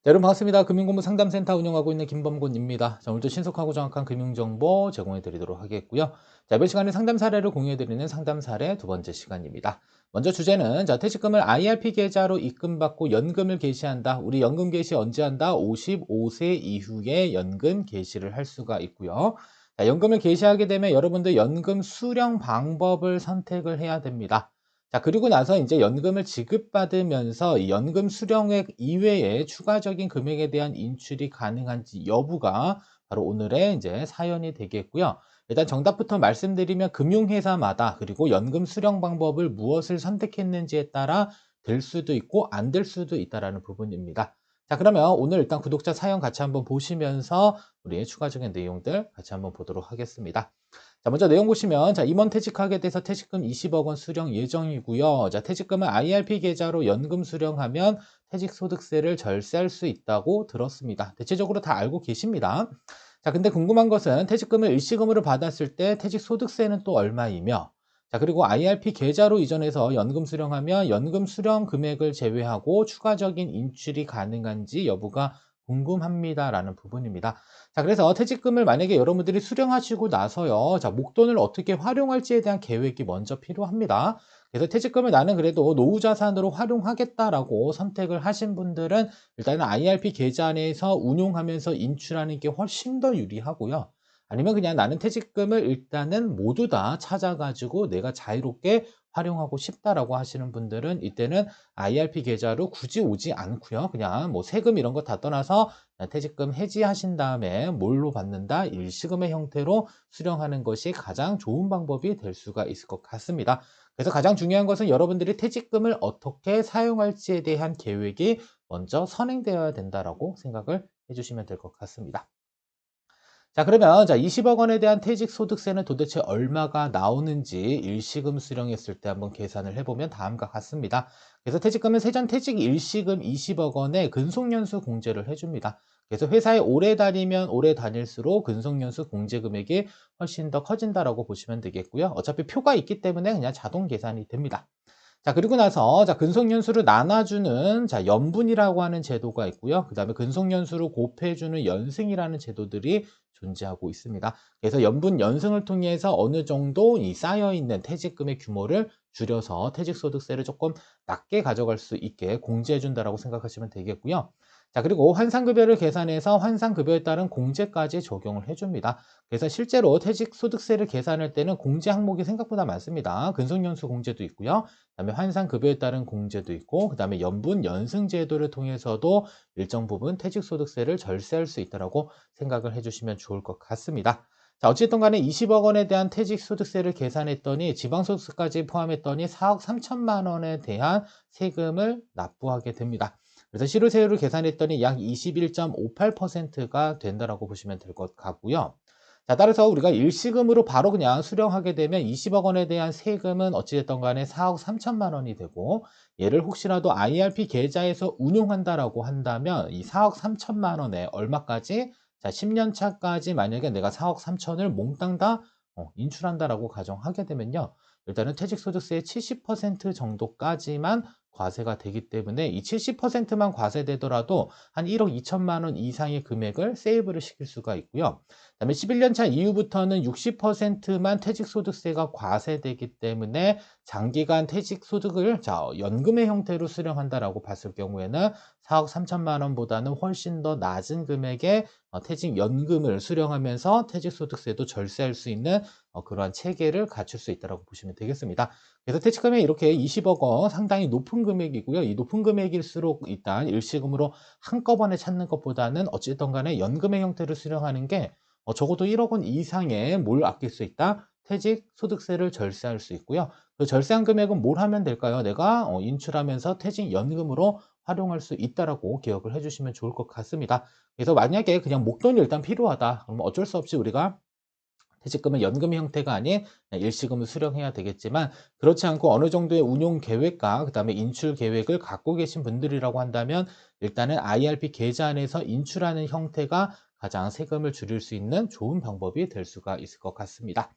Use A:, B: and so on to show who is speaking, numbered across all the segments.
A: 자, 여러분 반갑습니다. 금융공부 상담센터 운영하고 있는 김범곤입니다. 자, 오늘도 신속하고 정확한 금융정보 제공해 드리도록 하겠고요. 자, 이번 시간에 상담 사례를 공유해 드리는 상담 사례 두 번째 시간입니다. 먼저 주제는 퇴직금을 IRP 계좌로 입금받고 연금을 개시한다. 우리 연금 개시 언제 한다? 55세 이후에 연금 개시를 할 수가 있고요. 자, 연금을 개시하게 되면 여러분들 연금 수령 방법을 선택을 해야 됩니다. 자, 그리고 나서 이제 연금을 지급받으면서 이 연금 수령액 이외에 추가적인 금액에 대한 인출이 가능한지 여부가 바로 오늘의 이제 사연이 되겠고요. 일단 정답부터 말씀드리면 금융회사마다 그리고 연금 수령 방법을 무엇을 선택했는지에 따라 될 수도 있고 안 될 수도 있다라는 부분입니다. 자, 그러면 오늘 일단 구독자 사연 같이 한번 보시면서 우리 추가적인 내용들 같이 한번 보도록 하겠습니다. 자, 먼저 내용 보시면, 임원 퇴직하게 돼서 퇴직금 20억 원 수령 예정이고요. 자, 퇴직금을 IRP 계좌로 연금 수령하면 퇴직소득세를 절세할 수 있다고 들었습니다. 대체적으로 다 알고 계십니다. 자, 근데 궁금한 것은 퇴직금을 일시금으로 받았을 때 퇴직소득세는 또 얼마이며, 자, 그리고 IRP 계좌로 이전해서 연금 수령하면 연금 수령 금액을 제외하고 추가적인 인출이 가능한지 여부가 궁금합니다라는 부분입니다. 자, 그래서 퇴직금을 만약에 여러분들이 수령하시고 나서요. 자, 목돈을 어떻게 활용할지에 대한 계획이 먼저 필요합니다. 그래서 퇴직금을 나는 그래도 노후 자산으로 활용하겠다라고 선택을 하신 분들은 일단은 IRP 계좌 내에서 운용하면서 인출하는 게 훨씬 더 유리하고요. 아니면 그냥 나는 퇴직금을 일단은 모두 다 찾아가지고 내가 자유롭게 활용하고 싶다라고 하시는 분들은 이때는 IRP 계좌로 굳이 오지 않고요. 그냥 뭐 세금 이런 거 다 떠나서 퇴직금 해지하신 다음에 뭘로 받는다? 일시금의 형태로 수령하는 것이 가장 좋은 방법이 될 수가 있을 것 같습니다. 그래서 가장 중요한 것은 여러분들이 퇴직금을 어떻게 사용할지에 대한 계획이 먼저 선행되어야 된다라고 생각을 해주시면 될 것 같습니다. 자, 그러면 20억 원에 대한 퇴직소득세는 도대체 얼마가 나오는지 일시금 수령했을 때 한번 계산을 해보면 다음과 같습니다. 그래서 퇴직금은 세전 퇴직 일시금 20억 원에 근속연수 공제를 해줍니다. 그래서 회사에 오래 다니면 오래 다닐수록 근속연수 공제 금액이 훨씬 더 커진다라고 보시면 되겠고요. 어차피 표가 있기 때문에 그냥 자동 계산이 됩니다. 자, 그리고 나서 근속연수를 나눠주는 연분이라고 하는 제도가 있고요. 그 다음에 근속연수를 곱해주는 연승이라는 제도들이 존재하고 있습니다. 그래서 연분 연승을 통해서 어느 정도 이 쌓여있는 퇴직금의 규모를 줄여서 퇴직소득세를 조금 낮게 가져갈 수 있게 공제해준다라고 생각하시면 되겠고요. 자, 그리고 환산급여를 계산해서 환산급여에 따른 공제까지 적용을 해줍니다. 그래서 실제로 퇴직소득세를 계산할 때는 공제 항목이 생각보다 많습니다. 근속연수 공제도 있고요. 그다음에 환산급여에 따른 공제도 있고, 그다음에 연분 연승 제도를 통해서도 일정 부분 퇴직소득세를 절세할 수 있다고 생각을 해주시면 좋을 것 같습니다. 자, 어쨌든 간에 20억 원에 대한 퇴직소득세를 계산했더니 지방소득세까지 포함했더니 4억 3천만 원에 대한 세금을 납부하게 됩니다. 그래서 실효세율을 계산했더니 약 21.58%가 된다라고 보시면 될 것 같고요. 자, 따라서 우리가 일시금으로 바로 그냥 수령하게 되면 20억 원에 대한 세금은 어찌됐든 간에 4억 3천만 원이 되고, 얘를 혹시라도 IRP 계좌에서 운용한다라고 한다면 이 4억 3천만 원에 얼마까지? 자, 10년 차까지 만약에 내가 4억 3천을 몽땅 다 인출한다라고 가정하게 되면요. 일단은 퇴직소득세의 70% 정도까지만 과세가 되기 때문에 이 70%만 과세되더라도 한 1억 2천만 원 이상의 금액을 세이브를 시킬 수가 있고요. 그다음에 11년 차 이후부터는 60%만 퇴직소득세가 과세되기 때문에 장기간 퇴직소득을 연금의 형태로 수령한다라고 봤을 경우에는 4억 3천만 원보다는 훨씬 더 낮은 금액의 퇴직연금을 수령하면서 퇴직소득세도 절세할 수 있는 그러한 체계를 갖출 수 있다고 보시면 되겠습니다. 그래서 퇴직금이 이렇게 20억 원 상당히 높은 금액이고요. 이 높은 금액일수록 일단 일시금으로 한꺼번에 찾는 것보다는 어쨌든 간에 연금의 형태로 수령하는 게 적어도 1억 원 이상의 뭘 아낄 수 있다? 퇴직 소득세를 절세할 수 있고요. 그 절세한 금액은 뭘 하면 될까요? 내가 인출하면서 퇴직연금으로 활용할 수 있다라고 기억을 해주시면 좋을 것 같습니다. 그래서 만약에 그냥 목돈이 일단 필요하다. 그러면 어쩔 수 없이 우리가 퇴직금은 연금 형태가 아닌 일시금을 수령해야 되겠지만, 그렇지 않고 어느 정도의 운용 계획과 그다음에 인출 계획을 갖고 계신 분들이라고 한다면 일단은 IRP 계좌 안에서 인출하는 형태가 가장 세금을 줄일 수 있는 좋은 방법이 될 수가 있을 것 같습니다.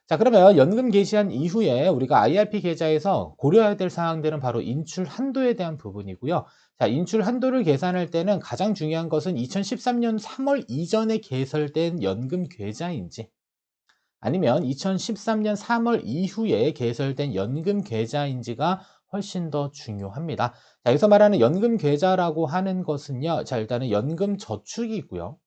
A: 자, 그러면 연금 개시한 이후에 우리가 IRP 계좌에서 고려해야 될 사항들은 바로 인출 한도에 대한 부분이고요. 자, 인출 한도를 계산할 때는 가장 중요한 것은 2013년 3월 이전에 개설된 연금 계좌인지 아니면 2013년 3월 이후에 개설된 연금 계좌인지가 훨씬 더 중요합니다. 자, 여기서 말하는 연금 계좌라고 하는 것은요. 자, 일단은 연금 저축이고요.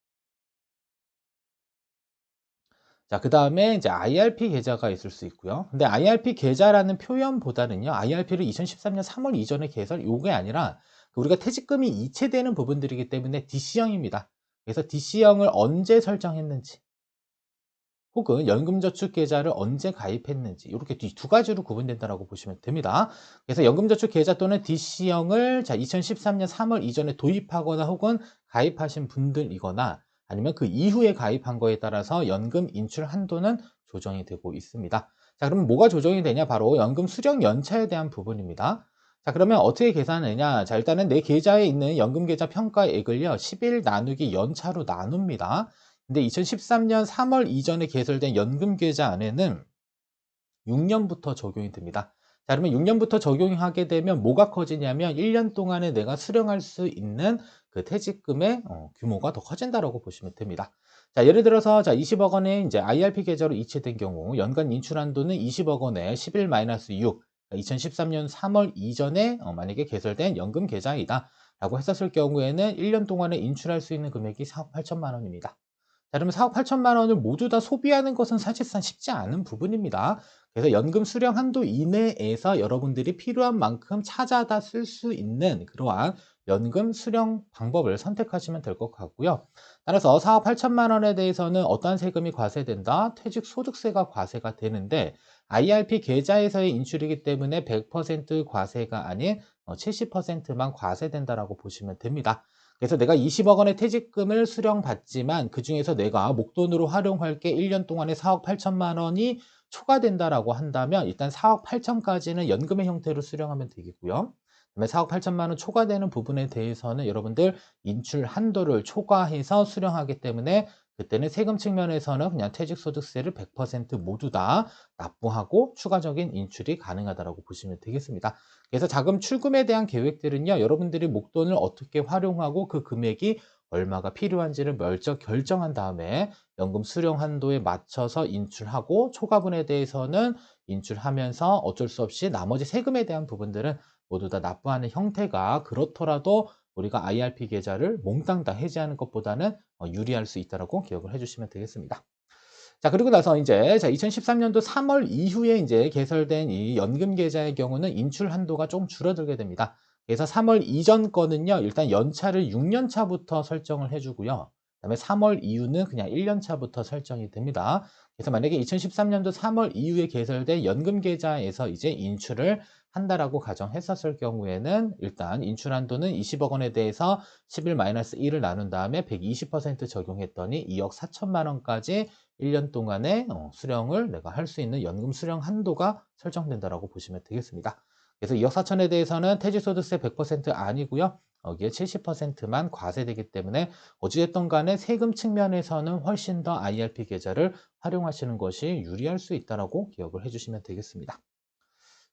A: 자, 그다음에 이제 IRP 계좌가 있을 수 있고요. 근데 IRP 계좌라는 표현보다는요. IRP를 2013년 3월 이전에 개설 요게 아니라 우리가 퇴직금이 이체되는 부분들이기 때문에 DC형입니다. 그래서 DC형을 언제 설정했는지 혹은 연금저축계좌를 언제 가입했는지 이렇게 두 가지로 구분된다고 보시면 됩니다. 그래서 연금저축계좌 또는 DC형을 2013년 3월 이전에 도입하거나 혹은 가입하신 분들이거나 아니면 그 이후에 가입한 거에 따라서 연금 인출 한도는 조정이 되고 있습니다. 자, 그러면 뭐가 조정이 되냐? 바로 연금 수령 연차에 대한 부분입니다. 자, 그러면 어떻게 계산하느냐? 자, 일단은 내 계좌에 있는 연금계좌 평가액을요, 10일 나누기 연차로 나눕니다. 근데 2013년 3월 이전에 개설된 연금계좌 안에는 6년부터 적용이 됩니다. 자, 그러면 6년부터 적용하게 되면 뭐가 커지냐면 1년 동안에 내가 수령할 수 있는 그 퇴직금의 규모가 더 커진다라고 보시면 됩니다. 자, 예를 들어서 20억 원의 이제 IRP 계좌로 이체된 경우 연간 인출 한도는 20억 원에 11-6 2013년 3월 이전에 만약에 개설된 연금 계좌이다 라고 했었을 경우에는 1년 동안에 인출할 수 있는 금액이 4억 8천만 원입니다. 자, 그러면 4억 8천만 원을 모두 다 소비하는 것은 사실상 쉽지 않은 부분입니다. 그래서 연금 수령 한도 이내에서 여러분들이 필요한 만큼 찾아다 쓸 수 있는 그러한 연금 수령 방법을 선택하시면 될 것 같고요. 따라서 4억 8천만 원에 대해서는 어떠한 세금이 과세된다? 퇴직소득세가 과세가 되는데 IRP 계좌에서의 인출이기 때문에 100% 과세가 아닌 70%만 과세된다라고 보시면 됩니다. 그래서 내가 20억 원의 퇴직금을 수령받지만 그중에서 내가 목돈으로 활용할 게 1년 동안에 4억 8천만 원이 초과된다라고 한다면 일단 4억 8천까지는 연금의 형태로 수령하면 되겠고요. 그다음에 4억 8천만 원 초과되는 부분에 대해서는 여러분들 인출 한도를 초과해서 수령하기 때문에 그때는 세금 측면에서는 그냥 퇴직소득세를 100% 모두 다 납부하고 추가적인 인출이 가능하다고 보시면 되겠습니다. 그래서 자금 출금에 대한 계획들은요, 여러분들이 목돈을 어떻게 활용하고 그 금액이 얼마가 필요한지를 먼저 결정한 다음에 연금 수령 한도에 맞춰서 인출하고 초과분에 대해서는 인출하면서 어쩔 수 없이 나머지 세금에 대한 부분들은 모두 다 납부하는 형태가 그렇더라도 우리가 IRP 계좌를 몽땅 다 해지하는 것보다는 유리할 수 있다고 기억을 해주시면 되겠습니다. 자, 그리고 나서 이제 2013년도 3월 이후에 이제 개설된 이 연금 계좌의 경우는 인출 한도가 좀 줄어들게 됩니다. 그래서 3월 이전 거는요, 일단 연차를 6년 차부터 설정을 해주고요. 그다음에 3월 이후는 그냥 1년 차부터 설정이 됩니다. 그래서 만약에 2013년도 3월 이후에 개설된 연금 계좌에서 이제 인출을 한다라고 가정했었을 경우에는 일단 인출 한도는 20억 원에 대해서 11-1을 나눈 다음에 120% 적용했더니 2억 4천만 원까지 1년 동안에 수령을 내가 할 수 있는 연금 수령 한도가 설정된다라고 보시면 되겠습니다. 그래서 2억 4천에 대해서는 퇴직소득세 100% 아니고요. 여기에 70%만 과세되기 때문에 어찌됐든 간에 세금 측면에서는 훨씬 더 IRP 계좌를 활용하시는 것이 유리할 수 있다고 기억을 해주시면 되겠습니다.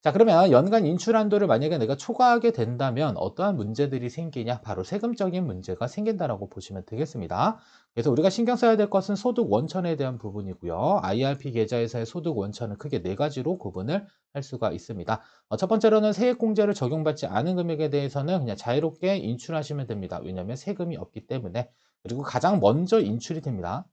A: 자, 그러면 연간 인출 한도를 만약에 내가 초과하게 된다면 어떠한 문제들이 생기냐? 바로 세금적인 문제가 생긴다라고 보시면 되겠습니다. 그래서 우리가 신경 써야 될 것은 소득 원천에 대한 부분이고요. IRP 계좌에서의 소득 원천은 크게 네 가지로 구분을 할 수가 있습니다. 첫 번째로는 세액공제를 적용받지 않은 금액에 대해서는 그냥 자유롭게 인출하시면 됩니다. 왜냐하면 세금이 없기 때문에. 그리고 가장 먼저 인출이 됩니다.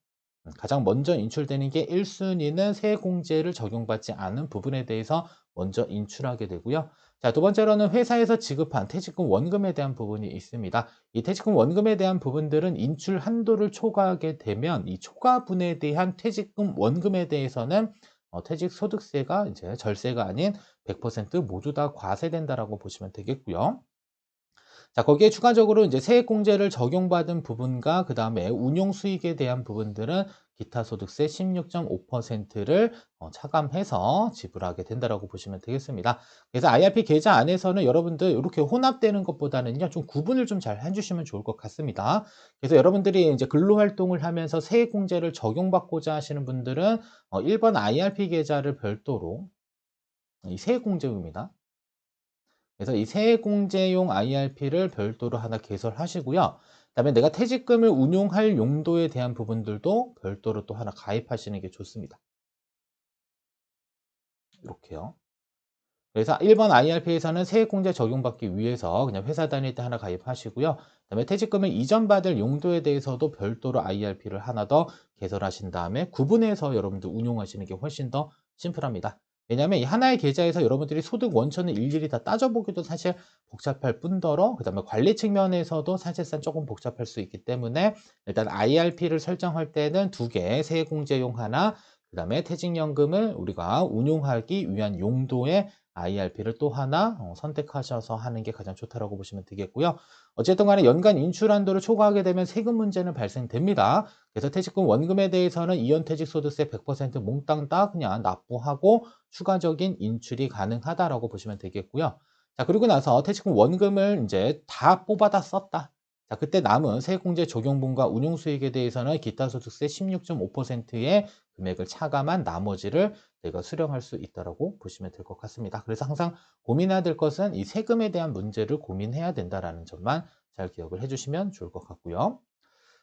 A: 가장 먼저 인출되는 게 1순위는 세액공제를 적용받지 않은 부분에 대해서 먼저 인출하게 되고요. 자, 두 번째로는 회사에서 지급한 퇴직금 원금에 대한 부분이 있습니다. 이 퇴직금 원금에 대한 부분들은 인출 한도를 초과하게 되면 이 초과분에 대한 퇴직금 원금에 대해서는 퇴직소득세가 이제 절세가 아닌 100% 모두 다 과세된다라고 보시면 되겠고요. 자, 거기에 추가적으로 이제 세액공제를 적용받은 부분과 그 다음에 운용수익에 대한 부분들은 기타소득세 16.5%를 차감해서 지불하게 된다고 보시면 되겠습니다. 그래서 IRP 계좌 안에서는 여러분들 이렇게 혼합되는 것보다는요, 좀 구분을 좀 잘 해주시면 좋을 것 같습니다. 그래서 여러분들이 이제 근로활동을 하면서 세액공제를 적용받고자 하시는 분들은 1번 IRP 계좌를 별도로 이 세액공제입니다. 그래서 이 세액공제용 IRP를 별도로 하나 개설하시고요. 그다음에 내가 퇴직금을 운용할 용도에 대한 부분들도 별도로 또 하나 가입하시는 게 좋습니다. 이렇게요. 그래서 1번 IRP에서는 세액공제 적용받기 위해서 그냥 회사 다닐 때 하나 가입하시고요. 그다음에 퇴직금을 이전받을 용도에 대해서도 별도로 IRP를 하나 더 개설하신 다음에 구분해서 여러분들 운용하시는 게 훨씬 더 심플합니다. 왜냐하면 이 하나의 계좌에서 여러분들이 소득 원천을 일일이 다 따져보기도 사실 복잡할 뿐더러 그다음에 관리 측면에서도 사실상 조금 복잡할 수 있기 때문에 일단 IRP를 설정할 때는 두 개, 세액공제용 하나, 그다음에 퇴직연금을 우리가 운용하기 위한 용도의 IRP를 또 하나 선택하셔서 하는 게 가장 좋다라고 보시면 되겠고요. 어쨌든 간에 연간 인출 한도를 초과하게 되면 세금 문제는 발생됩니다. 그래서 퇴직금 원금에 대해서는 이연퇴직소득세 100% 몽땅 다 그냥 납부하고 추가적인 인출이 가능하다라고 보시면 되겠고요. 자, 그리고 나서 퇴직금 원금을 이제 다 뽑아다 썼다. 자, 그때 남은 세액공제 적용분과 운용수익에 대해서는 기타소득세 16.5%의 금액을 차감한 나머지를 내가 수령할 수 있다라고 보시면 될 것 같습니다. 그래서 항상 고민해야 될 것은 이 세금에 대한 문제를 고민해야 된다라는 점만 잘 기억을 해주시면 좋을 것 같고요.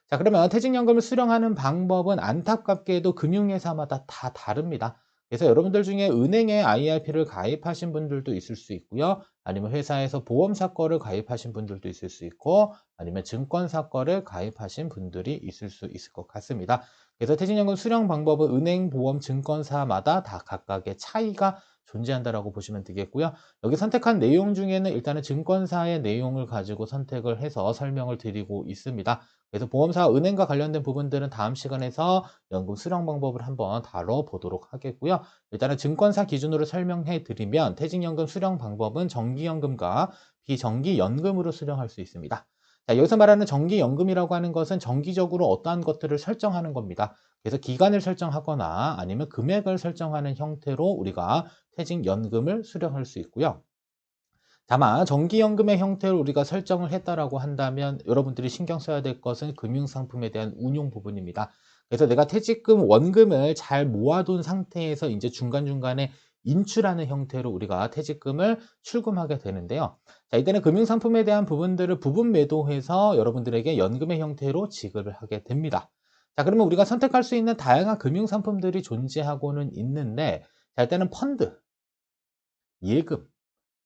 A: 자, 그러면 퇴직연금을 수령하는 방법은 안타깝게도 금융회사마다 다 다릅니다. 그래서 여러분들 중에 은행에 IRP를 가입하신 분들도 있을 수 있고요. 아니면 회사에서 보험사 거를 가입하신 분들도 있을 수 있고, 아니면 증권사 거를 가입하신 분들이 있을 수 있을 것 같습니다. 그래서 퇴직연금 수령 방법은 은행, 보험, 증권사마다 다 각각의 차이가 존재한다라고 보시면 되겠고요. 여기 선택한 내용 중에는 일단은 증권사의 내용을 가지고 선택을 해서 설명을 드리고 있습니다. 그래서 보험사, 은행과 관련된 부분들은 다음 시간에서 연금 수령 방법을 한번 다뤄보도록 하겠고요. 일단은 증권사 기준으로 설명해 드리면 퇴직연금 수령 방법은 정기연금과 비정기연금으로 수령할 수 있습니다. 자, 여기서 말하는 정기연금이라고 하는 것은 정기적으로 어떠한 것들을 설정하는 겁니다. 그래서 기간을 설정하거나 아니면 금액을 설정하는 형태로 우리가 퇴직연금을 수령할 수 있고요. 다만 정기연금의 형태로 우리가 설정을 했다라고 한다면 여러분들이 신경 써야 될 것은 금융상품에 대한 운용 부분입니다. 그래서 내가 퇴직금 원금을 잘 모아둔 상태에서 이제 중간중간에 인출하는 형태로 우리가 퇴직금을 출금하게 되는데요. 자, 이때는 금융상품에 대한 부분들을 부분 매도해서 여러분들에게 연금의 형태로 지급을 하게 됩니다. 자, 그러면 우리가 선택할 수 있는 다양한 금융상품들이 존재하고는 있는데, 자, 일단은 펀드, 예금,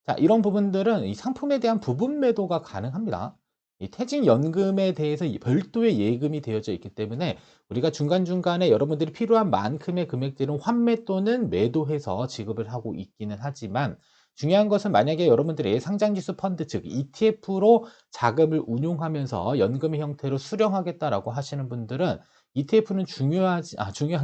A: 자, 이런 부분들은 이 상품에 대한 부분 매도가 가능합니다. 이 퇴직연금에 대해서 별도의 예금이 되어져 있기 때문에 우리가 중간중간에 여러분들이 필요한 만큼의 금액들은 환매 또는 매도해서 지급을 하고 있기는 하지만 중요한 것은 만약에 여러분들이 상장지수 펀드 즉 ETF로 자금을 운용하면서 연금의 형태로 수령하겠다라고 하시는 분들은 ETF는 중요한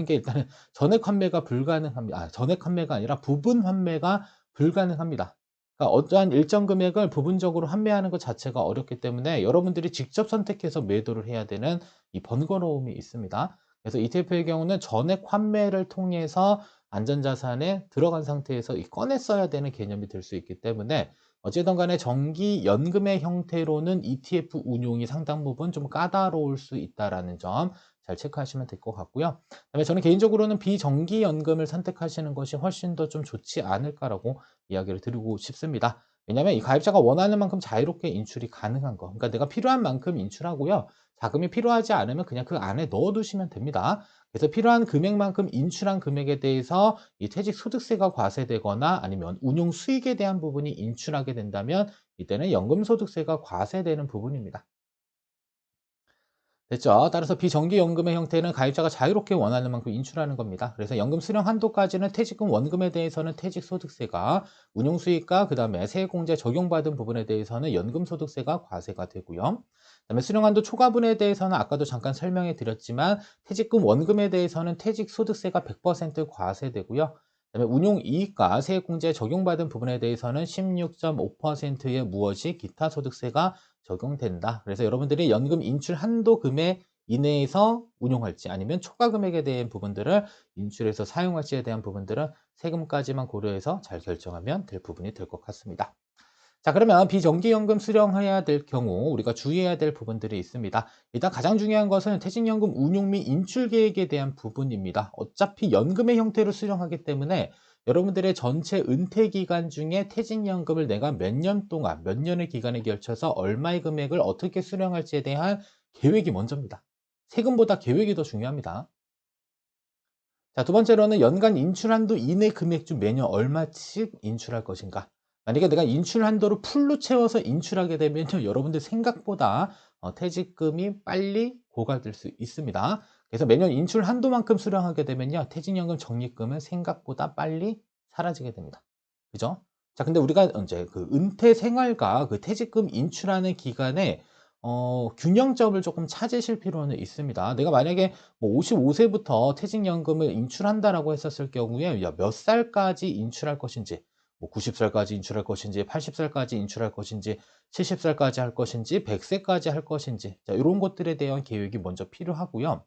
A: 게 일단은 전액 환매가 불가능합니다. 전액 환매가 아니라 부분 환매가 불가능합니다. 그러니까 어떠한 일정 금액을 부분적으로 환매하는 것 자체가 어렵기 때문에 여러분들이 직접 선택해서 매도를 해야 되는 이 번거로움이 있습니다. 그래서 ETF의 경우는 전액 환매를 통해서 안전자산에 들어간 상태에서 꺼내 써야 되는 개념이 될 수 있기 때문에 어쨌든 간에 정기 연금의 형태로는 ETF 운용이 상당 부분 좀 까다로울 수 있다는 점 잘 체크하시면 될 것 같고요. 그다음에 저는 개인적으로는 비정기 연금을 선택하시는 것이 훨씬 더 좀 좋지 않을까라고 이야기를 드리고 싶습니다. 왜냐하면 이 가입자가 원하는 만큼 자유롭게 인출이 가능한 거. 그러니까 내가 필요한 만큼 인출하고요. 자금이 필요하지 않으면 그냥 그 안에 넣어두시면 됩니다. 그래서 필요한 금액만큼 인출한 금액에 대해서 이 퇴직 소득세가 과세되거나 아니면 운용 수익에 대한 부분이 인출하게 된다면 이때는 연금 소득세가 과세되는 부분입니다. 됐죠? 따라서 비정기연금의 형태는 가입자가 자유롭게 원하는 만큼 인출하는 겁니다. 그래서 연금 수령 한도까지는 퇴직금 원금에 대해서는 퇴직소득세가, 운용수익과 그 다음에 세액공제 적용받은 부분에 대해서는 연금소득세가 과세가 되고요. 그다음에 수령 한도 초과분에 대해서는 아까도 잠깐 설명해 드렸지만 퇴직금 원금에 대해서는 퇴직소득세가 100% 과세되고요. 그다음에 운용이익과 세액공제 적용받은 부분에 대해서는 16.5%의 무엇이 기타 소득세가 적용된다. 그래서 여러분들이 연금 인출 한도 금액 이내에서 운용할지 아니면 초과 금액에 대한 부분들을 인출해서 사용할지에 대한 부분들은 세금까지만 고려해서 잘 결정하면 될 부분이 될 것 같습니다. 자, 그러면 비정기연금 수령해야 될 경우 우리가 주의해야 될 부분들이 있습니다. 일단 가장 중요한 것은 퇴직연금 운용 및 인출 계획에 대한 부분입니다. 어차피 연금의 형태로 수령하기 때문에 여러분들의 전체 은퇴 기간 중에 퇴직연금을 내가 몇 년 동안, 몇 년의 기간에 걸쳐서 얼마의 금액을 어떻게 수령할지에 대한 계획이 먼저입니다. 세금보다 계획이 더 중요합니다. 자, 두 번째로는 연간 인출 한도 이내 금액 중 매년 얼마씩 인출할 것인가. 만약에 내가 인출 한도를 풀로 채워서 인출하게 되면요, 여러분들 생각보다 퇴직금이 빨리 고갈될 수 있습니다. 그래서 매년 인출 한도만큼 수령하게 되면요, 퇴직연금 적립금은 생각보다 빨리 사라지게 됩니다. 그죠? 자, 근데 우리가 이제 그 은퇴 생활과 그 퇴직금 인출하는 기간에 균형점을 조금 찾으실 필요는 있습니다. 내가 만약에 뭐 55세부터 퇴직연금을 인출한다라고 했었을 경우에 몇 살까지 인출할 것인지, 뭐 90살까지 인출할 것인지, 80살까지 인출할 것인지, 70살까지 할 것인지, 100세까지 할 것인지, 자, 이런 것들에 대한 계획이 먼저 필요하고요.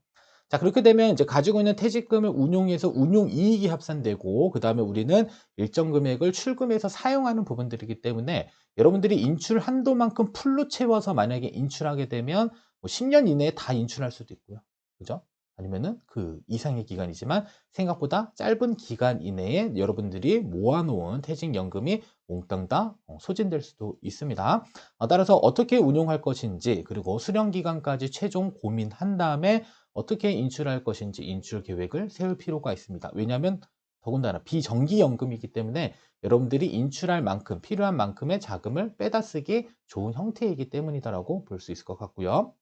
A: 자, 그렇게 되면 이제 가지고 있는 퇴직금을 운용해서 운용 이익이 합산되고, 그 다음에 우리는 일정 금액을 출금해서 사용하는 부분들이기 때문에 여러분들이 인출 한도만큼 풀로 채워서 만약에 인출하게 되면 뭐 10년 이내에 다 인출할 수도 있고요. 그죠? 아니면은 그 이상의 기간이지만 생각보다 짧은 기간 이내에 여러분들이 모아놓은 퇴직연금이 몽땅 다 소진될 수도 있습니다. 따라서 어떻게 운용할 것인지, 그리고 수령 기간까지 최종 고민한 다음에 어떻게 인출할 것인지 인출 계획을 세울 필요가 있습니다. 왜냐하면 더군다나 비정기연금이기 때문에 여러분들이 인출할 만큼, 필요한 만큼의 자금을 빼다 쓰기 좋은 형태이기 때문이다라고 볼 수 있을 것 같고요.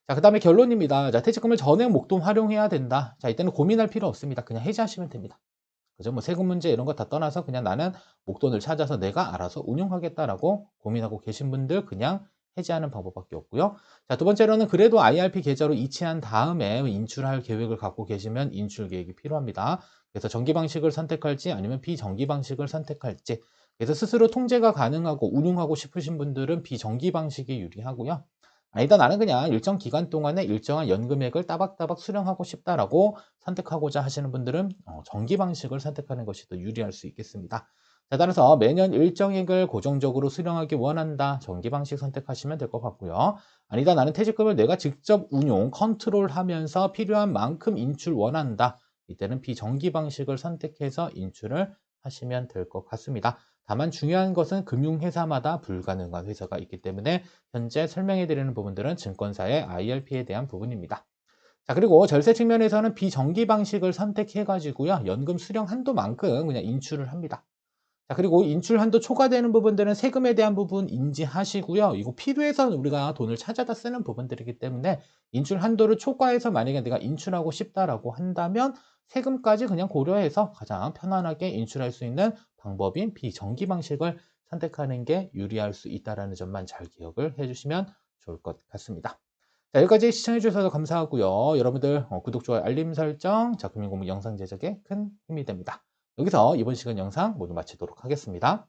A: 자, 그 다음에 결론입니다. 자, 퇴직금을 전액 목돈 활용해야 된다. 자, 이때는 고민할 필요 없습니다. 그냥 해지하시면 됩니다. 그죠? 뭐 세금 문제 이런 거 다 떠나서 그냥 나는 목돈을 찾아서 내가 알아서 운용하겠다라고 고민하고 계신 분들 그냥 해지하는 방법밖에 없고요. 자, 두 번째로는 그래도 IRP 계좌로 이체한 다음에 인출할 계획을 갖고 계시면 인출 계획이 필요합니다. 그래서 정기 방식을 선택할지 아니면 비정기 방식을 선택할지. 그래서 스스로 통제가 가능하고 운용하고 싶으신 분들은 비정기 방식이 유리하고요. 아니다, 나는 그냥 일정 기간 동안에 일정한 연금액을 따박따박 수령하고 싶다라고 선택하고자 하시는 분들은 정기 방식을 선택하는 것이 더 유리할 수 있겠습니다. 자, 따라서 매년 일정액을 고정적으로 수령하기 원한다. 정기 방식 선택하시면 될 것 같고요. 아니다, 나는 퇴직금을 내가 직접 운용, 컨트롤하면서 필요한 만큼 인출 원한다. 이때는 비정기 방식을 선택해서 인출을 하시면 될 것 같습니다. 다만 중요한 것은 금융회사마다 불가능한 회사가 있기 때문에 현재 설명해 드리는 부분들은 증권사의 IRP에 대한 부분입니다. 자, 그리고 절세 측면에서는 비정기 방식을 선택해 가지고요, 연금 수령 한도만큼 그냥 인출을 합니다. 자, 그리고 인출 한도 초과되는 부분들은 세금에 대한 부분 인지하시고요. 이거 필요해서 우리가 돈을 찾아다 쓰는 부분들이기 때문에 인출 한도를 초과해서 만약에 내가 인출하고 싶다라고 한다면 세금까지 그냥 고려해서 가장 편안하게 인출할 수 있는 방법인 비정기 방식을 선택하는 게 유리할 수 있다는 점만 잘 기억을 해주시면 좋을 것 같습니다. 자, 여기까지 시청해 주셔서 감사하고요. 여러분들 구독, 좋아요, 알림 설정, 자, 금융공부 영상 제작에 큰 힘이 됩니다. 여기서 이번 시간 영상 모두 마치도록 하겠습니다.